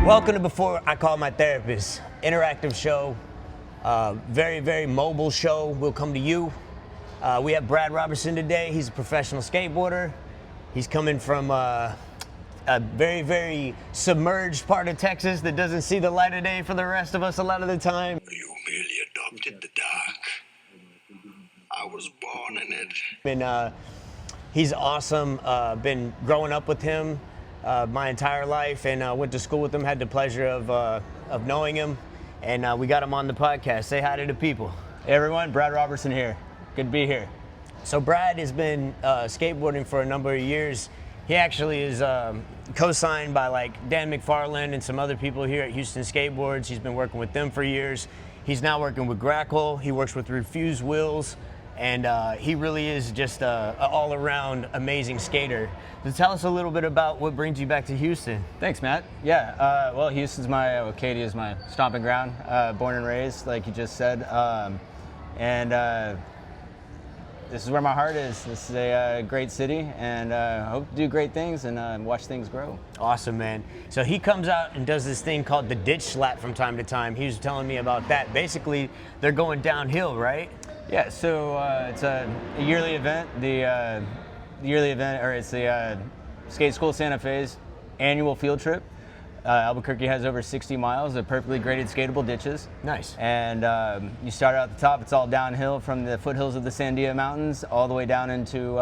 Welcome to Before I Call My Therapist, interactive show, very, very mobile show. Will come to you. We have Brad Roberson today. He's a professional skateboarder. He's coming from a very, very submerged part of Texas that doesn't see the light of day for the rest of us a lot of the time. You merely adopted the dark. I was born in it. And he's awesome. Been growing up with him my entire life, and went to school with him. Had the pleasure of knowing him, and we got him on the podcast. Say hi to the people. Hey everyone, Brad Roberson here. Good to be here. So Brad has been skateboarding for a number of years. He actually is co-signed by like Dan McFarland and some other people here at Houston Skateboards. He's been working with them for years. He's now working with Grackle. He works with Refuse Wheels. And he really is just an all-around amazing skater. So tell us a little bit about what brings you back to Houston. Thanks, Matt. Yeah, well, Houston's Katy is my stomping ground, born and raised, like you just said. This is where my heart is. This is a great city, and I hope to do great things and watch things grow. Awesome, man. So he comes out and does this thing called the ditch slap from time to time. He was telling me about that. Basically, they're going downhill, right? Yeah, so it's a yearly event. The yearly event, or it's the Skate School Santa Fe's annual field trip. Albuquerque has over 60 miles of perfectly graded skatable ditches. Nice. And you start out at the top. It's all downhill from the foothills of the Sandia Mountains all the way down into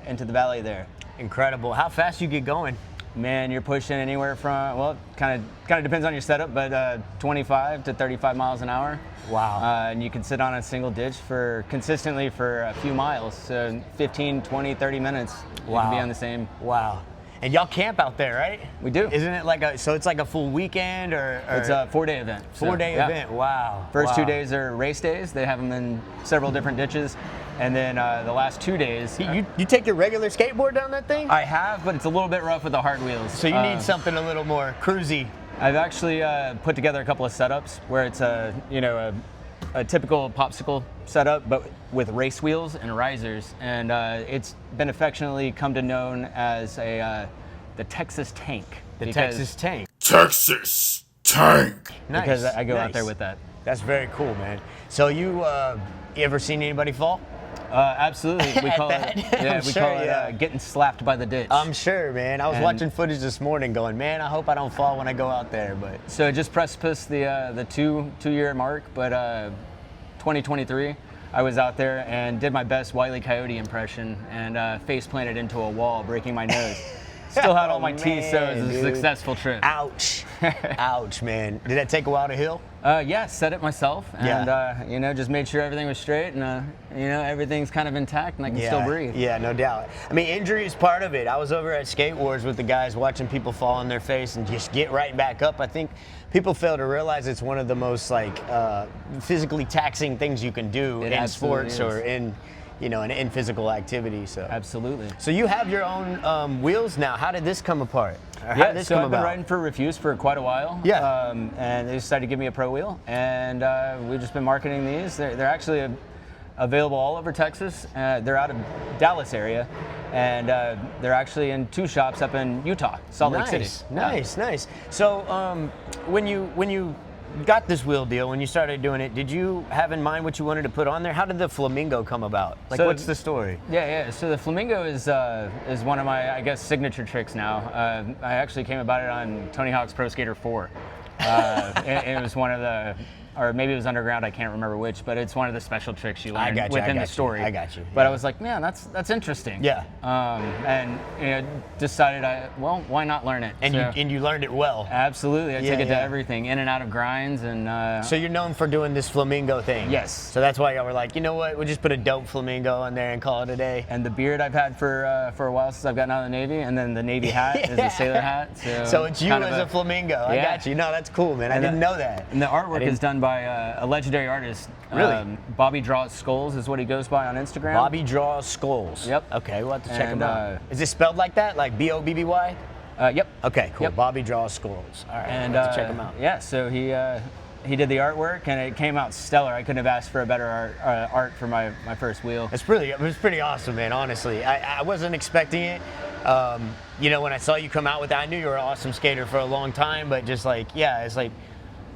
the valley there. Incredible. How fast you get going? Man, you're pushing anywhere from, well, kind of depends on your setup, but 25 to 35 miles an hour. Wow. And you can sit on a single ditch consistently for a few miles, so 15, 20, 30 minutes. You Wow. can be on the same. Wow. And y'all camp out there, right? We do. Isn't it so it's like a full weekend or It's a 4-day event. Four-day event, wow. First Wow. 2 days are race days. They have them in several different ditches. And then the last 2 days. You take your regular skateboard down that thing? I have, but it's a little bit rough with the hard wheels. So you need something a little more cruisy. I've actually put together a couple of setups where it's a typical popsicle setup, but with race wheels and risers, and it's been affectionately come to known as the Texas Tank. Texas Tank. Texas Tank. Nice. Because I go out Nice. there with that. That's very cool, man. So you ever seen anybody fall? Absolutely. We At call that? it. Yeah, I'm we sure, call it yeah. getting slapped by the ditch. I'm sure, man. I was And- watching footage this morning going, man, I hope I don't fall when I go out there, but So it just precipice the two-year mark, but 2023, I was out there and did my best Wile E. Coyote impression and face planted into a wall, breaking my nose. Still had all my teeth, so it was a dude. successful trip. ouch. Ouch, man. Did that take a while to heal? Yeah, set it myself, and Yeah. just made sure everything was straight, and everything's kind of intact, and I can still breathe. Yeah, no doubt. I mean, injury is part of it. I was over at Skate Wars with the guys watching people fall on their face and just get right back up. I think people fail to realize it's one of the most physically taxing things you can do It in absolutely sports or is. in physical activity. So Absolutely. So you have your own wheels now. How did this come apart? Or how Yeah, did this so come I've been about? riding for Refuse for quite a while. Yeah. And they decided to give me a pro wheel, and we've just been marketing these. They're actually available all over Texas. They're out of Dallas area, and they're actually in 2 shops up in Utah, Salt Lake City. Nice. So when you got this wheel deal, when you started doing it, did you have in mind what you wanted to put on there? How did the Flamingo come about? So- What's the story? Yeah. So the Flamingo is one of my, I guess, signature tricks now. I actually came about it on Tony Hawk's Pro Skater 4. It was one of the, or maybe it was Underground, I can't remember which, but it's one of the special tricks you learn within the story. I got you. But Yeah. I was like, man, that's interesting. Yeah. And decided why not learn it? And So- you learned it well. Absolutely, I Yeah, took it yeah. to everything, in and out of grinds, and So you're known for doing this flamingo thing. Yes. So that's why y'all were like, you know what? We'll just put a dope flamingo on there and call it a day. and the beard I've had for a while since I've gotten out of the Navy, and then the Navy hat is a sailor hat. So it's you kind as of a flamingo. I Yeah. got you. No, that's cool, man. I And didn't know that. And the artwork didn't- is done by a legendary artist. Really? Bobby Draws Skulls is what he goes by on Instagram. Bobby Draws Skulls. Yep. Okay, we'll have to check him And, out. Is it spelled like that? Like B-O-B-B-Y? Yep. Okay, cool. Yep. Bobby Draws Skulls. All right, And we'll have to check him out. yeah, so he did the artwork, and it came out stellar. I couldn't have asked for a better art for my first wheel. It was pretty awesome, man, honestly. I wasn't expecting it. You know, when I saw you come out with that, I knew you were an awesome skater for a long time, but just like, yeah, it's like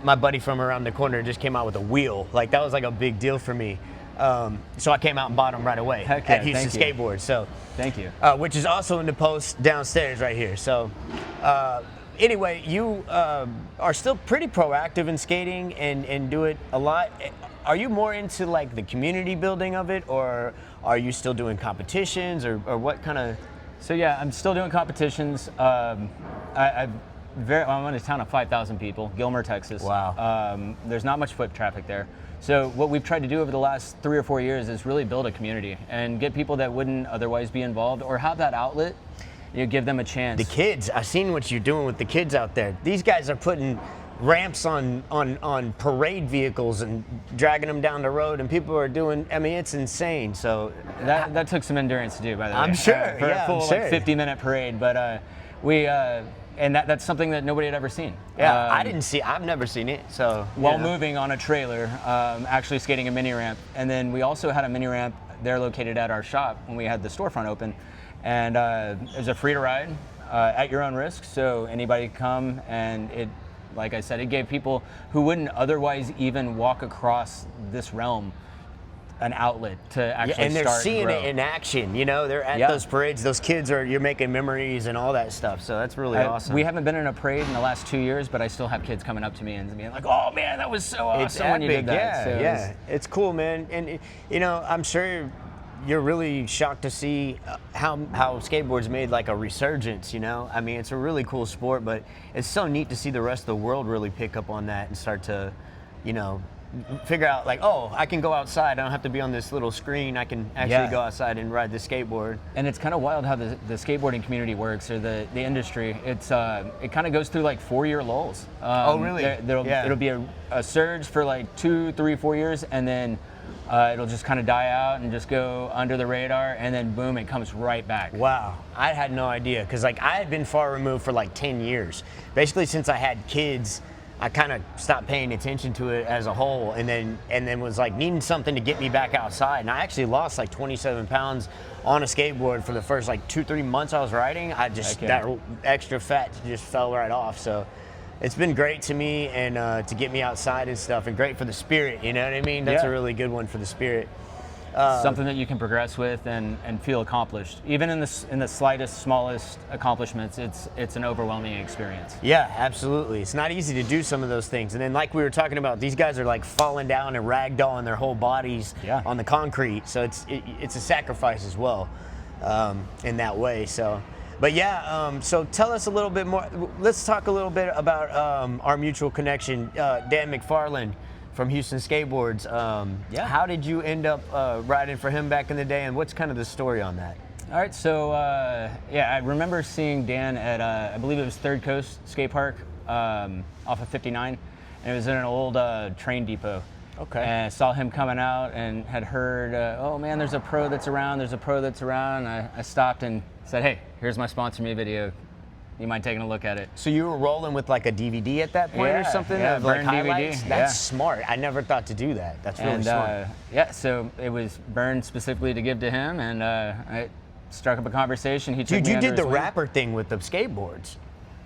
my buddy from around the corner just came out with a wheel. Like, that was like a big deal for me. So I came out and bought them right away Heck yeah, at Houston thank you. Skateboard. So, Thank you. which is also in the post downstairs right here. So, anyway, you are still pretty proactive in skating and do it a lot. Are you more into like the community building of it, or are you still doing competitions, or what kind of? So yeah, I'm still doing competitions. I'm in a town of 5,000 people, Gilmer, Texas. Wow. There's not much foot traffic there. So what we've tried to do over the last 3 or 4 years is really build a community and get people that wouldn't otherwise be involved or have that outlet, give them a chance. The kids, I've seen what you're doing with the kids out there. These guys are putting ramps on parade vehicles and dragging them down the road, and people are doing, I mean, it's insane. So that took some endurance to do, by the way. I'm sure, for yeah, a full I'm sure. like 50-minute parade, but and that's something that nobody had ever seen. Yeah, I've never seen it. So while moving on a trailer, actually skating a mini ramp, and then we also had a mini ramp there located at our shop when we had the storefront open, and it was a free to ride at your own risk. So anybody could come, and it, like I said, it gave people who wouldn't otherwise even walk across this realm an outlet to actually and they're start seeing and grow. it in action. You know, they're at Yeah. those parades. Those kids you're making memories and all that stuff. So that's really awesome. We haven't been in a parade in the last 2 years, but I still have kids coming up to me and being like, "Oh man, that was so awesome It's when you did epic, that." yeah, So it yeah. was- It's cool, man. And you know, I'm sure you're really shocked to see how skateboard's made like a resurgence. You know, I mean, it's a really cool sport, but it's so neat to see the rest of the world really pick up on that and start to, you know, figure out like, oh, I can go outside. I don't have to be on this little screen. I can actually go outside and ride the skateboard. And it's kind of wild how the skateboarding community works, or the industry. It's it kind of goes through like 4-year lulls. Oh, really? It'll be a surge for like 2, 3, 4 years, and then it'll just kind of die out and just go under the radar, and then boom, it comes right back. Wow, I had no idea, because like I had been far removed for like 10 years. Basically, since I had kids, I kind of stopped paying attention to it as a whole, and then was like needing something to get me back outside. And I actually lost like 27 pounds on a skateboard for the first like 2-3 months I was riding. That extra fat just fell right off. So it's been great to me, and to get me outside and stuff, and great for the spirit. You know what I mean? That's a really good one for the spirit. Something that you can progress with and feel accomplished. Even in the slightest, smallest accomplishments, it's an overwhelming experience. Yeah, absolutely. It's not easy to do some of those things. And then like we were talking about, these guys are like falling down and ragdolling their whole bodies on the concrete. So it's a sacrifice as well, in that way. So, but yeah, so tell us a little bit more. Let's talk a little bit about our mutual connection, Dan McFarland from Houston Skateboards. How did you end up riding for him back in the day, and what's kind of the story on that? All right, so I remember seeing Dan at I believe it was Third Coast Skate Park off of 59, and it was in an old train depot. Okay. And I saw him coming out and had heard, oh man, there's a pro that's around. And I stopped and said, hey, here's my sponsor me video. You mind taking a look at it? So you were rolling with like a DVD at that point or something? Yeah, of like burned DVD. highlights? That's smart. I never thought to do that. That's really smart. So it was burned specifically to give to him, and I struck up a conversation. He took Dude, me you under did his the wing. rapper thing with the skateboards.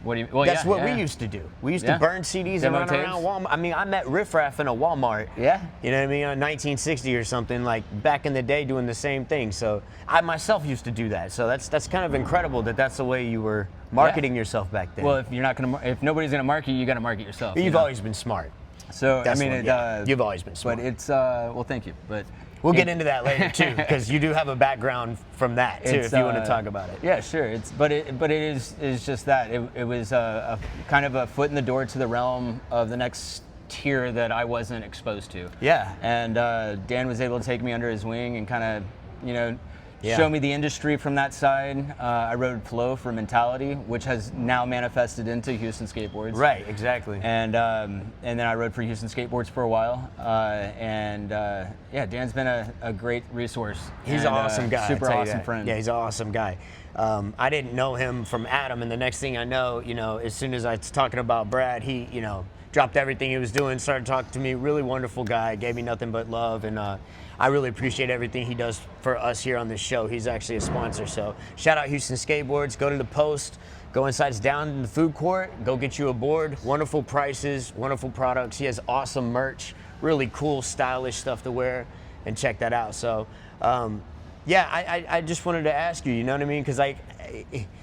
What do you? Well, That's yeah, what yeah. we used to do. We used to burn CDs and Demo run around tapes? Walmart. I mean, I met Riff Raff in a Walmart. Yeah. You know what I mean? On 1960 or something, like back in the day, doing the same thing. So I myself used to do that. So that's kind of incredible that that's the way you were marketing yourself back then. Well, if nobody's gonna market you, got to market yourself. You've you know? always been smart. So That's I mean, you've always been smart. But it's well, thank you. But we'll get into that later too, because you do have a background from that too, if you want to talk about it. Yeah, sure. But it is just that it was a kind of a foot in the door to the realm of the next tier that I wasn't exposed to. Yeah. And Dan was able to take me under his wing and kind of, show me the industry from that side. I rode Flow for Mentality, which has now manifested into Houston Skateboards. Right, exactly. And then I rode for Houston Skateboards for a while. Dan's been a great resource. He's and, an awesome guy. Super I tell you awesome that. friend. Yeah, he's an awesome guy. I didn't know him from Adam, and the next thing I know, as soon as I was talking about Brad, he dropped everything he was doing, started talking to me. Really wonderful guy, gave me nothing but love, and I really appreciate everything he does for us here on this show. He's actually a sponsor, so shout out Houston Skateboards. Go to the post, go inside, it's down in the food court, go get you a board. Wonderful prices, wonderful products. He has awesome merch, really cool, stylish stuff to wear, and check that out. So, yeah, I just wanted to ask you, you know what I mean? Because that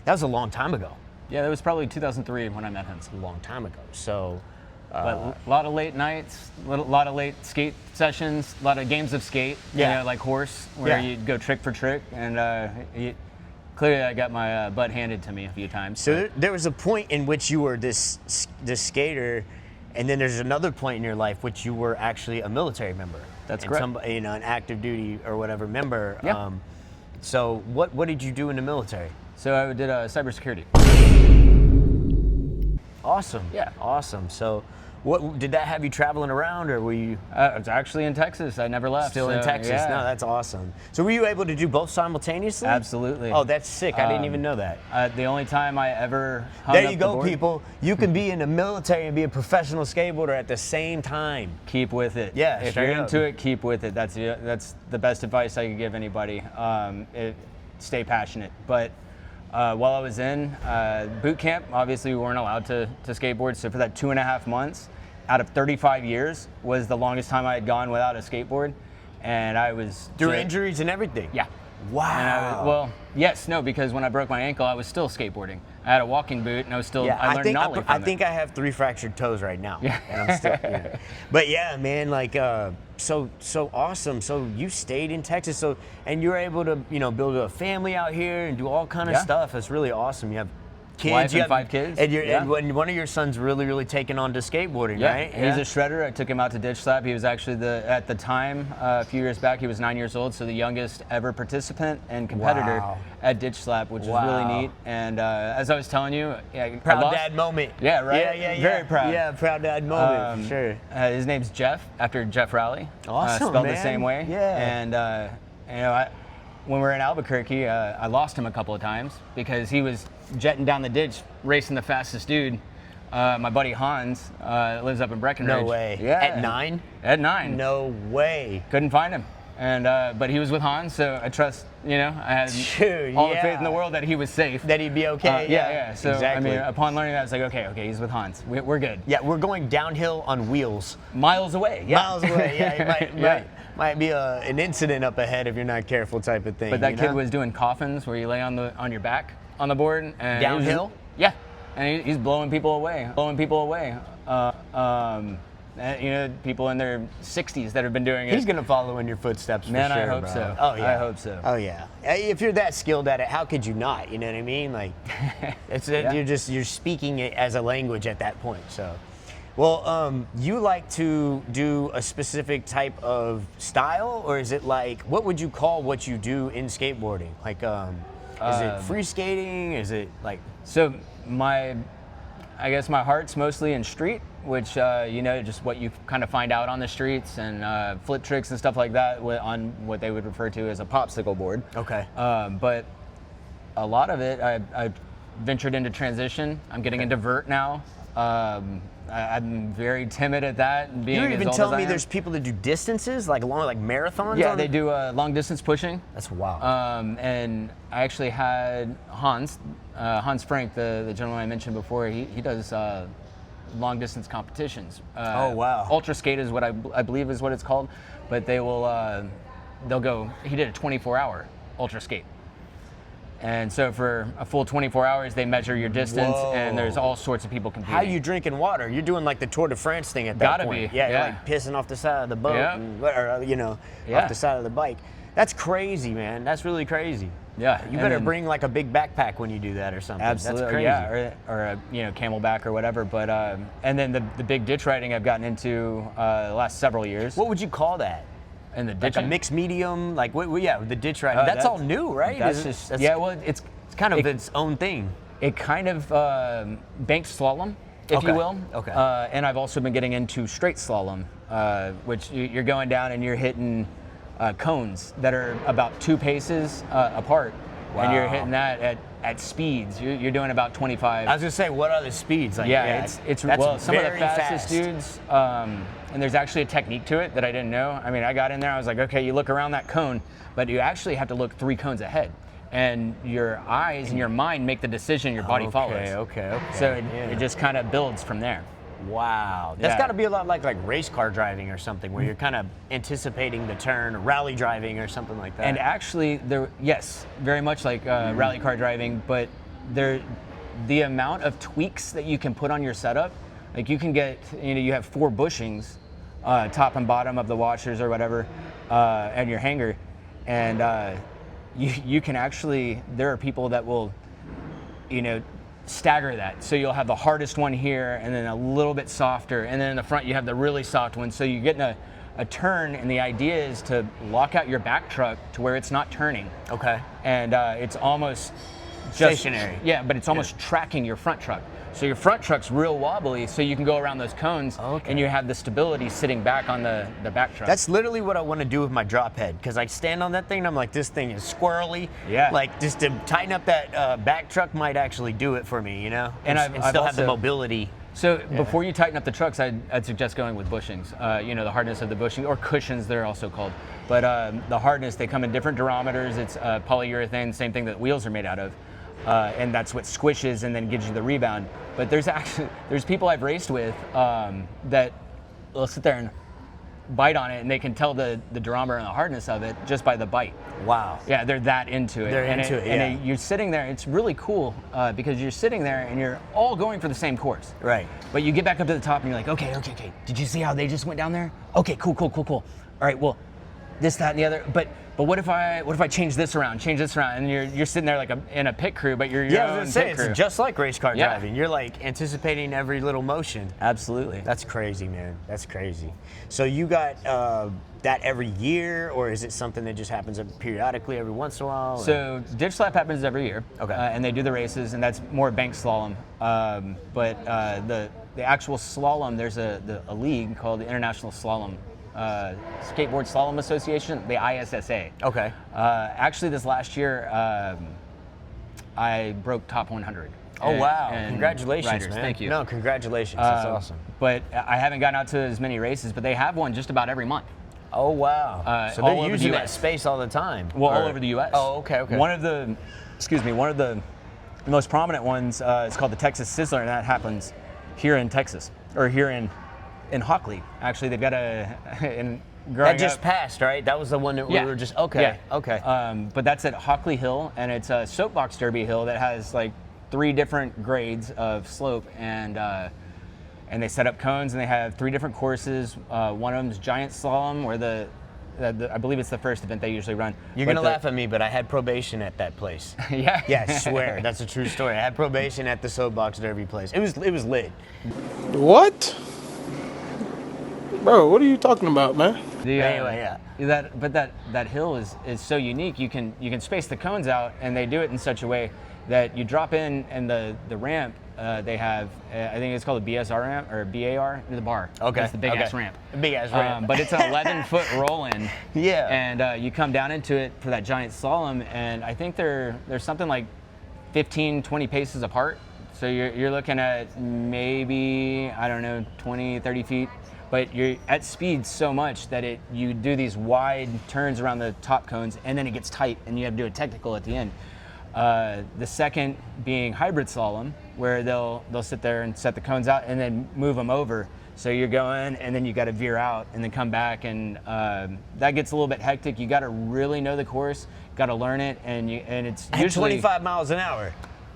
was a long time ago. Yeah, that was probably 2003 when I met him. It's a long time ago. So, but a lot of late nights, a lot of late skate sessions, a lot of games of skate, Yeah. you know, like horse, where you'd go trick for trick. And clearly I got my butt handed to me a few times. so there was a point in which you were this skater, and then there's another point in your life which you were actually a military member. That's and correct. Somebody, you know, an active duty or whatever member. Yeah. So what did you do in the military? So I did cybersecurity. Awesome. Yeah. Awesome. So what did that have you traveling around, or were you I was actually in Texas. I never left. still in so, Texas? Yeah. No, that's awesome. So were you able to do both simultaneously? Absolutely. Oh, that's sick. I didn't even know that. The only time I ever hung There up you the go, board- people. You can be in the military and be a professional skateboarder at the same time. Keep with it. Yeah, if straight you're up. into it, keep with it. That's the best advice I could give anybody. Stay passionate. But while I was in boot camp, obviously we weren't allowed to skateboard. So for that 2.5 months, out of 35 years, was the longest time I had gone without a skateboard, and I was Through injuries and everything. Yeah. Wow. And because when I broke my ankle, I was still skateboarding. I had a walking boot, and I was still. Yeah, I learned nollie from I it. think I have 3 fractured toes right now. Yeah. And I'm still, But yeah, man, like, so awesome. So you stayed in Texas, and you're able to, build a family out here and do all kind of Yeah. stuff. That's really awesome. You have kids. Wife you and have 5 kids. And, Yeah. and one of your sons really taken on to skateboarding, Yeah, right? he's a shredder. I took him out to ditch slap. He was actually at the time, a few years back, he was 9 years old, so the youngest ever participant and competitor Wow. at ditch slap, which is really neat. And as I was telling you, Proud dad moment. Yeah, right? Yeah. Very proud. Yeah, proud dad moment, for sure. His name's Jeff, after Jeff Rowley. Awesome, spelled the man. same way. Yeah. And when we were in Albuquerque, I lost him a couple of times because he was jetting down the ditch, racing the fastest dude. My buddy Hans lives up in Breckenridge. No way. Yeah. At 9? At 9. No way. Couldn't find him. And but he was with Hans, so I trust, I had Dude, all the faith in the world that he was safe. That he'd be okay. Yeah. So exactly. I mean, upon learning that, I was like, okay, he's with Hans. We're good. Yeah, we're going downhill on wheels. Miles away. Yeah. Miles away. Yeah, it Yeah. might be an incident up ahead if you're not careful, type of thing. But that you kid know? was doing coffins where you lay on your back on the board and he was Downhill? yeah, and he's blowing people away. And, people in their 60s that have been doing it. He's gonna follow in your footsteps. Man, for sure, I hope bro. so. Oh yeah. I hope so. Oh yeah. If you're that skilled at it, how could you not? You know what I mean? Like, Yeah. you're speaking it as a language at that point. So, well, you like to do a specific type of style, or is it like, what would you call what you do in skateboarding? Like, is it free skating? Is it like? So I guess my heart's mostly in street, which just what you kind of find out on the streets and flip tricks and stuff like that on what they would refer to as a popsicle board. Okay. But a lot of it, I ventured into transition. I'm getting into vert now. I'm very timid at that. Being You're even as old telling as I me am. there's people that do distances, like marathons? Yeah, they do long distance pushing. That's wild. And I actually had Hans Frank, the gentleman I mentioned before. He does long distance competitions. Oh, wow. Ultra skate is what I believe is what it's called, but they'll go. He did a 24-hour ultra skate. And so for a full 24 hours, they measure your distance, and there's all sorts of people competing. How you drinking water? You're doing like the Tour de France thing at that Gotta point. be, Yeah, you're yeah. like pissing off the side of the boat, Yeah. or Yeah. off the side of the bike. That's crazy, man. That's really crazy. Yeah, You and better then- bring like a big backpack when you do that or something. Absolutely, That's crazy. yeah, or a camelback or whatever. But and then the big ditch riding I've gotten into the last several years. What would you call that? And the Like ditching, a mixed medium? Like the ditch riding. That's all new, right? That's Is it- just that's- well, it's It's kind of its own thing. It kind of banked slalom, if Okay, you will. okay. And I've also been getting into straight slalom, which you're going down and you're hitting cones that are about 2 paces apart, and you're Wow. hitting that at speeds, you're doing about 25. I was gonna say, what are the speeds? Like, Yeah, it's that's well, some of the very fastest fast. dudes, and there's actually a technique to it that I didn't know. I mean, I got in there, I was like, okay, you look around that cone, but you actually have to look 3 cones ahead. And your eyes and your mind make the decision, your body follows. Okay. So it just kind of builds from there. Wow, that's Yeah. got to be a lot like race car driving or something, where you're kind of anticipating the turn, or rally driving or something like that. And actually, yes, very much like rally car driving, but the amount of tweaks that you can put on your setup, like you can get, you have 4 bushings, top and bottom of the washers or whatever, and your hanger, and you can actually, there are people that will, stagger that. So you'll have the hardest one here and then a little bit softer, and then in the front you have the really soft one. So you're getting a turn, and the idea is to lock out your back truck to where it's not turning. Okay. And it's almost Stationary. Yeah, but it's almost tracking your front truck. So your front truck's real wobbly, so you can go around those cones, and you have the stability sitting back on the back truck. That's literally what I want to do with my drop head, because I stand on that thing and I'm like, this thing is squirrely. Yeah. Like, just to tighten up that back truck might actually do it for me, And I've still have the also- mobility. So before you tighten up the trucks, I'd suggest going with bushings. The hardness of the bushing, or cushions, they're also called. But the hardness, they come in different durometers. It's polyurethane, same thing that wheels are made out of. And that's what squishes and then gives you the rebound. But there's people I've raced with that will sit there and bite on it, and they can tell the durometer and the hardness of it just by the bite. Wow. Yeah, they're that into it. They're and into it, And yeah. you're sitting there, it's really cool because you're sitting there and you're all going for the same course. Right. But you get back up to the top and you're like, okay. Did you see how they just went down there? Okay, cool. All right, well, this, that, and the other. But what if I change this around, and you're sitting there like in a pit crew, but you're your Yeah, I own was gonna say, pit crew. it's just like race car Yeah. driving. You're like anticipating every little motion. Absolutely. That's crazy, man. That's crazy. So you got that every year, or is it something that just happens periodically every once in a while? or- So ditch slap happens every year. Okay. And they do the races, and that's more bank slalom. But the actual slalom, there's a league called the International Slalom Skateboard Slalom Association, the ISSA. Okay. Actually, this last year, I broke top 100. Oh, wow. And Congratulations, riders. man. Thank you. No, congratulations. That's awesome. But I haven't gotten out to as many races, but they have one just about every month. Oh, wow. So all they're over the using that US. space all the time. Well, all Or- over the U.S. Oh, okay. One of the most prominent ones is called the Texas Sizzler, and that happens here in Texas, or here in Hockley. Actually, they've got growing That just up- passed, right? That was the one that Yeah. we were just, okay. Yeah. Okay. But that's at Hockley Hill, and it's a soapbox derby hill that has like 3 different grades of slope, and they set up cones, and they have 3 different courses. One of them is giant slalom, where I believe it's the first event they usually run. You're But going to laugh at me, but I had probation at that place. Yeah. Yeah, I swear. That's a true story. I had probation at the soapbox derby place. It was lit. What? Bro, what are you talking about, man? Anyway, yeah. That hill is so unique. You can space the cones out, and they do it in such a way that you drop in, and the ramp they have, I think it's called a BSR ramp, or BAR, the bar. Okay. It's the big ass okay. ramp. Big ass ramp. But it's an 11-foot roll-in. Yeah. And you come down into it for that giant slalom, and I think they're something like 15, 20 paces apart. So you're looking at maybe, I don't know, 20, 30 feet. But you're at speed so much that you do these wide turns around the top cones, and then it gets tight, and you have to do a technical at the end. The second being hybrid slalom, where they'll sit there and set the cones out and then move them over. So you're going, and then you got to veer out and then come back, and that gets a little bit hectic. You got to really know the course, got to learn it, and it's At usually 25 miles an hour.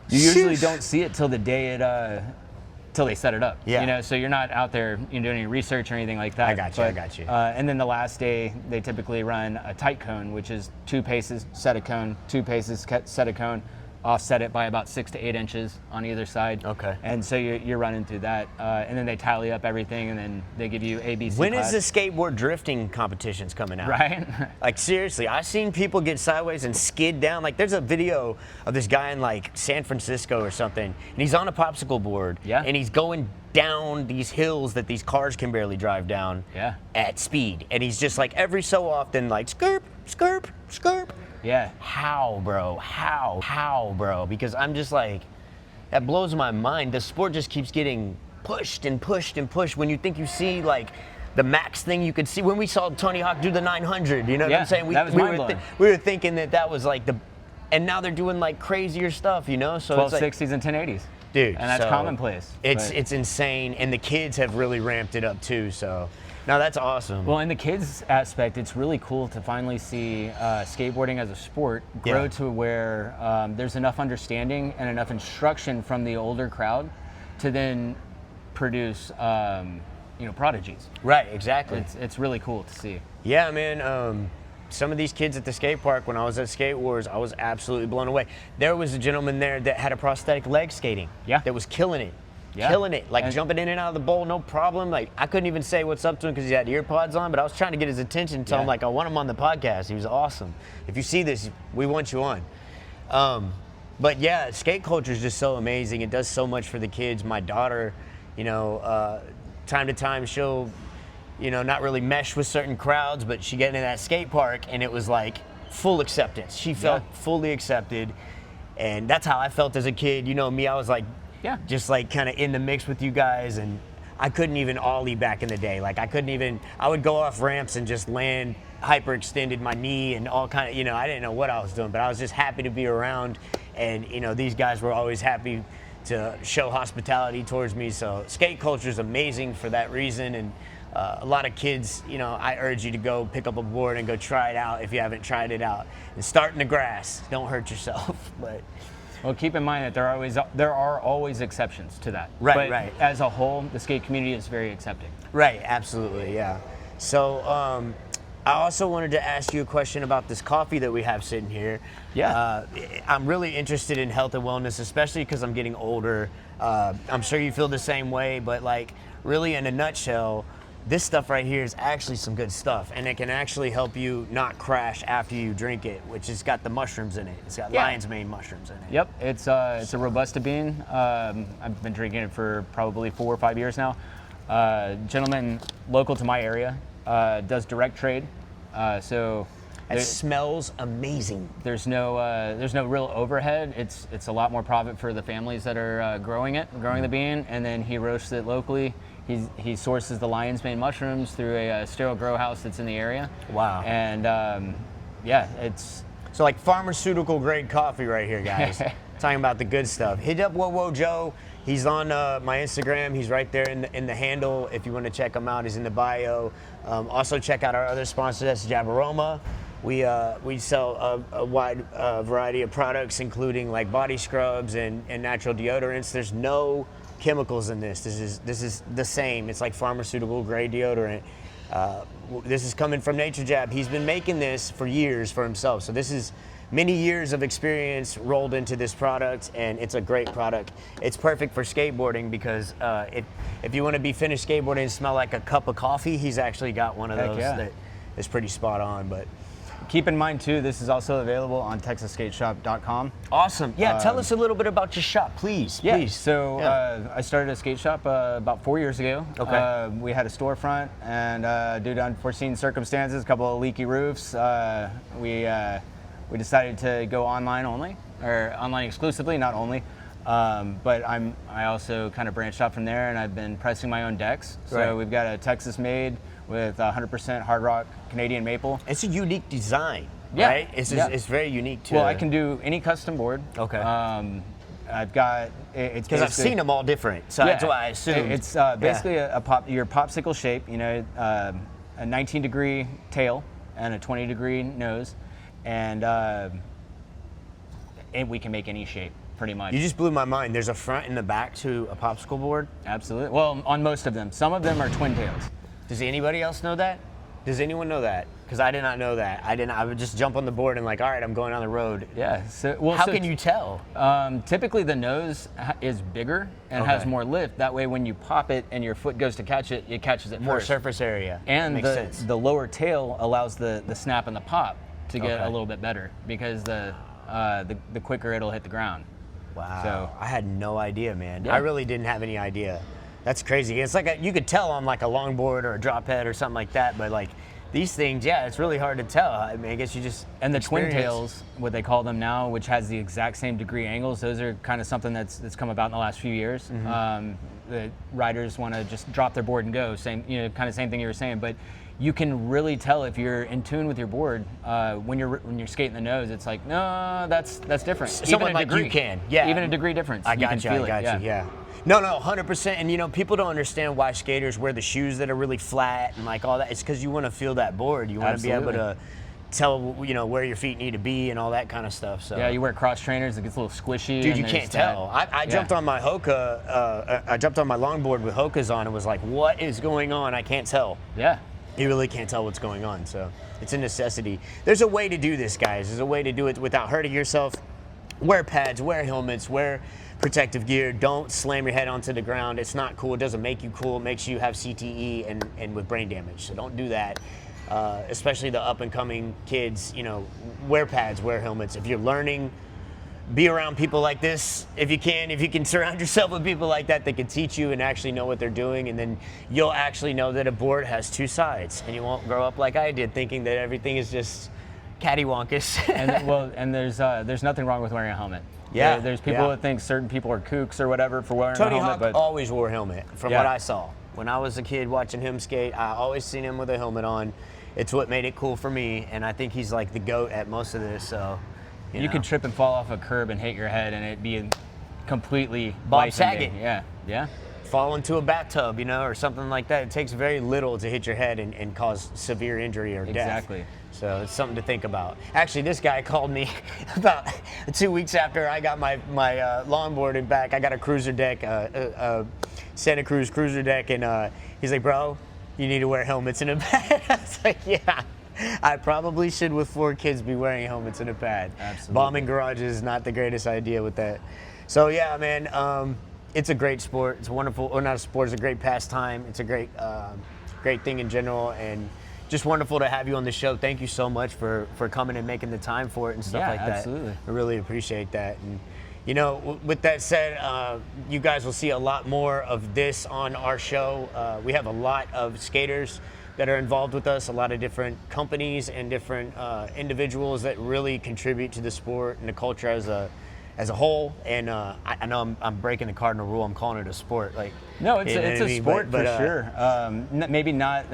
you usually don't see it till the day till they set it up. Yeah. So you're not out there doing any research or anything like that. I got you. And then the last day, they typically run a tight cone, which is 2 paces, set a cone, 2 paces, set a cone, offset it by about 6 to 8 inches on either side. Okay. And so you're running through that, and then they tally up everything, and then they give you A, B, C When class. is the skateboard drifting competitions coming out? Right? Like, seriously, I've seen people get sideways and skid down. Like, there's a video of this guy in like San Francisco or something, and he's on a popsicle board, Yeah. and he's going down these hills that these cars can barely drive down Yeah. at speed. And he's just like every so often like skirp, skirp, skirp. Yeah. How, bro? How, bro? Because I'm just like, that blows my mind. The sport just keeps getting pushed and pushed and pushed. When you think you see like the max thing you could see, when we saw Tony Hawk do the 900, you know what I'm saying? That was mind-blowing. We were thinking that was like and now they're doing like crazier stuff, you know? So 1260s and 1080s. Dude, and that's so commonplace. It's insane, and the kids have really ramped it up too. So, now that's awesome. Well, in the kids aspect, it's really cool to finally see skateboarding as a sport grow to where there's enough understanding and enough instruction from the older crowd to then produce, prodigies. Right, exactly. It's really cool to see. Yeah, man. Some of these kids at the skate park, when I was at Skate Wars, I was absolutely blown away. There was a gentleman there that had a prosthetic leg skating. Yeah. That was killing it. Yeah. Killing it. Like and jumping in and out of the bowl, no problem. Like I couldn't even say what's up to him because he had ear pods on, but I was trying to get his attention and tell him like I want him on the podcast. He was awesome. If you see this, we want you on. But yeah, skate culture is just so amazing. It does so much for the kids. My daughter, time to time she'll not really mesh with certain crowds, but she get into that skate park and it was like full acceptance. She felt fully accepted, and that's how I felt as a kid. You know me, I was like, just like kind of in the mix with you guys, and I couldn't even ollie back in the day. Like I would go off ramps and just land hyperextended my knee and all kind of, I didn't know what I was doing, but I was just happy to be around, and these guys were always happy to show hospitality towards me. So skate culture is amazing for that reason, and a lot of kids, I urge you to go pick up a board and go try it out if you haven't tried it out. And start in the grass. Don't hurt yourself. But well, keep in mind that there are always exceptions to that. Right, but as a whole, the skate community is very accepting. Right, absolutely, yeah. So I also wanted to ask you a question about this coffee that we have sitting here. Yeah. I'm really interested in health and wellness, especially because I'm getting older. I'm sure you feel the same way, but like really in a nutshell, this stuff right here is actually some good stuff, and it can actually help you not crash after you drink it, which has got the mushrooms in it. It's got lion's mane mushrooms in it. Yep, it's a Robusta bean. I've been drinking it for probably 4 or 5 years now. Gentleman local to my area does direct trade, so it smells amazing. There's no real overhead. It's a lot more profit for the families that are growing the bean, and then he roasts it locally. He sources the lion's mane mushrooms through a sterile grow house that's in the area. Wow. And it's so like pharmaceutical grade coffee right here, guys. Talking about the good stuff. Hit up Whoa Joe. He's on my Instagram. He's right there in the handle. If you want to check him out, he's in the bio. Also check out our other sponsor, that's Jabaroma. We sell a wide variety of products, including like body scrubs and natural deodorants. There's no chemicals in this. This is the same. It's like pharmaceutical grade deodorant. This is coming from Nature Jab. He's been making this for years for himself. So this is many years of experience rolled into this product, and it's a great product. It's perfect for skateboarding because if you want to be finished skateboarding and smell like a cup of coffee, he's actually got one of those that is pretty spot on. But keep in mind too, this is also available on TexasSkateShop.com. Awesome. Yeah, tell us a little bit about your shop, please. Yeah. Please. So I started a skate shop about 4 years ago. Okay. We had a storefront, and due to unforeseen circumstances, a couple of leaky roofs, we decided to go online only, or online exclusively, not only. But I also kind of branched out from there, and I've been pressing my own decks. So we've got a Texas made with 100% hard rock Canadian maple. It's a unique design, Yeah. right? It's very unique too. Well, I can do any custom board. Okay. I've got it's because I've seen them all different, so that's why I assumed. It's basically your popsicle shape. A 19-degree tail and a 20-degree nose, and we can make any shape pretty much. You just blew my mind. There's a front and the back to a popsicle board. Absolutely. Well, on most of them. Some of them are twin tails. Does anybody else know that? Does anyone know that? Because I did not know that. I would just jump on the board and like, all right, I'm going on the road. Yeah. How can you tell? Typically, the nose is bigger and has more lift. That way, when you pop it and your foot goes to catch it, it catches it More first. surface area. And Makes sense. the lower tail allows the snap and the pop to get a little bit better because the quicker it'll hit the ground. Wow. So I had no idea, man. Yeah. I really didn't have any idea. That's crazy. It's like you could tell on like a longboard or a drop head or something like that, but like these things, yeah, it's really hard to tell. I mean, I guess you just And the experience. twin tails, what they call them now, which has the exact same degree angles, those are kind of something that's come about in the last few years. The riders want to just drop their board and go. Same, kind of same thing you were saying. But you can really tell if you're in tune with your board when you're skating the nose. It's like, no, that's different. Someone like you can, yeah. Even a degree difference. I got can you. feel I got it, you. Yeah. No, 100%. And people don't understand why skaters wear the shoes that are really flat and like all that. It's because you want to feel that board. You want to be able to tell where your feet need to be and all that kind of stuff. So yeah, you wear cross trainers, it gets a little squishy. dude, you can't tell. I jumped on my Hoka. I jumped on my longboard with Hokas on and was like, what is going on? I can't tell. Yeah. You really can't tell what's going on. So it's a necessity. There's a way to do this, guys. There's a way to do it without hurting yourself. Wear pads, wear helmets, wear protective gear. Don't slam your head onto the ground. It's not cool. It doesn't make you cool. It makes you have CTE and with brain damage. So don't do that. Especially the up and coming kids, wear pads, wear helmets. If you're learning, be around people like this if you can surround yourself with people like that can teach you and actually know what they're doing, and then you'll actually know that a board has two sides, and you won't grow up like I did thinking that everything is just cattywampus. and there's nothing wrong with wearing a helmet. Yeah, there's people that think certain people are kooks or whatever for wearing Tony a helmet. Hawk But always wore a helmet from what I saw. When I was a kid watching him skate, I always seen him with a helmet on. It's what made it cool for me, and I think he's like the GOAT at most of this. So you could trip and fall off a curb and hit your head, and it'd be completely Bob life-ending. Saget. Yeah. Fall into a bathtub, or something like that. It takes very little to hit your head and cause severe injury or death. Exactly. So it's something to think about. Actually, this guy called me about 2 weeks after I got my longboard back. I got a cruiser deck, a Santa Cruz cruiser deck, and he's like, bro, you need to wear helmets in a pad. I was like, yeah. I probably should, with 4 kids, be wearing helmets in a pad. Absolutely. Bombing garages is not the greatest idea with that. So yeah, man, it's a great sport. It's wonderful. Or not a sport. It's a great pastime. It's a great thing in general, and just wonderful to have you on the show. Thank you so much for coming and making the time for it and stuff like that. Absolutely. I really appreciate that. And with that said, you guys will see a lot more of this on our show. We have a lot of skaters that are involved with us, a lot of different companies and different individuals that really contribute to the sport and the culture as a whole. And I know I'm breaking the cardinal rule. I'm calling it a sport. No, it's a sport for sure. Maybe not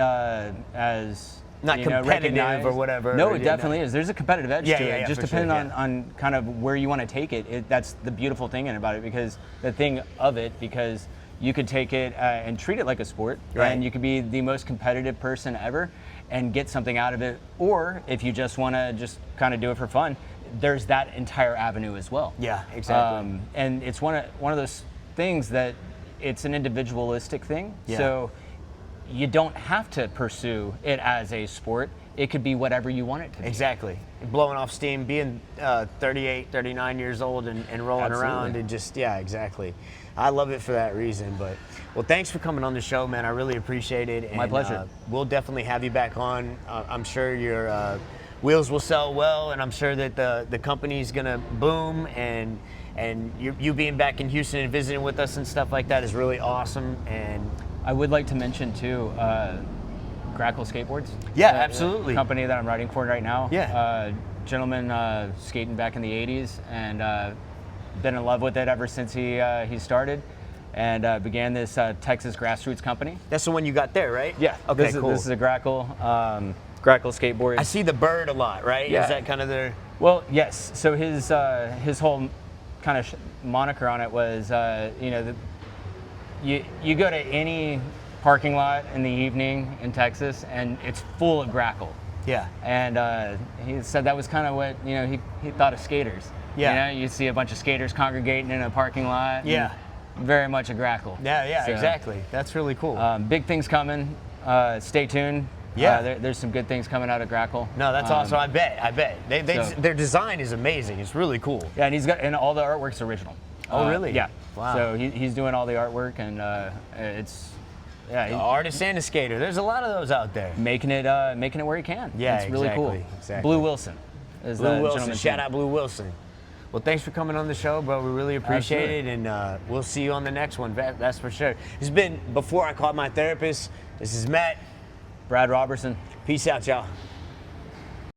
as not competitive recognized or whatever. No, it definitely is. There's a competitive edge to it. Yeah, just for depending sure, on kind of where you want to take it. That's the beautiful thing about it, because you could take it and treat it like a sport, right. And you could be the most competitive person ever and get something out of it. Or if you just want to just kind of do it for fun, there's that entire avenue as well. Yeah, exactly. And it's one of those things that it's an individualistic thing. Yeah. So you don't have to pursue it as a sport. It could be whatever you want it to be. Exactly. Blowing off steam, being 38, 39 years old and rolling Absolutely. around and just, yeah, exactly. I love it for that reason. But, well, thanks for coming on the show, man. I really appreciate it. And, My pleasure. We'll definitely have you back on. I'm sure your wheels will sell well, and I'm sure that the company's going to boom. And you being back in Houston and visiting with us and stuff like that is really awesome. And I would like to mention, too, Grackle Skateboards. Yeah, absolutely. The company that I'm writing for right now. Yeah. Gentleman skating back in the 80s, and been in love with it ever since he started, and began this Texas grassroots company. That's the one you got there, right? Yeah. Okay, cool. This is a Grackle skateboard. I see the bird a lot, right? Yeah. Is that kind of their... Well, yes. So his whole kind of moniker on it was, you go to any parking lot in the evening in Texas, and it's full of Grackle. Yeah. And he said that was kind of what he thought of skaters. Yeah. You see a bunch of skaters congregating in a parking lot. Yeah. Very much a Grackle. Yeah, So, exactly. That's really cool. Big things coming. Stay tuned. Yeah. There's some good things coming out of Grackle. No, that's awesome. I bet. So- Their design is amazing. It's really cool. Yeah, and all the artwork's original. Oh, really? Yeah. Wow. So he's doing all the artwork, and it's The artist and a skater. There's a lot of those out there. making it where he can. Yeah, it's really cool. exactly. Blue Wilson is Blue the Wilson. gentleman's Shout name. out Blue Wilson. Well, thanks for coming on the show, bro. We really appreciate it, and we'll see you on the next one. That's for sure. It's been Before I Caught My Therapist. This is Matt. Brad Roberson. Peace out, y'all.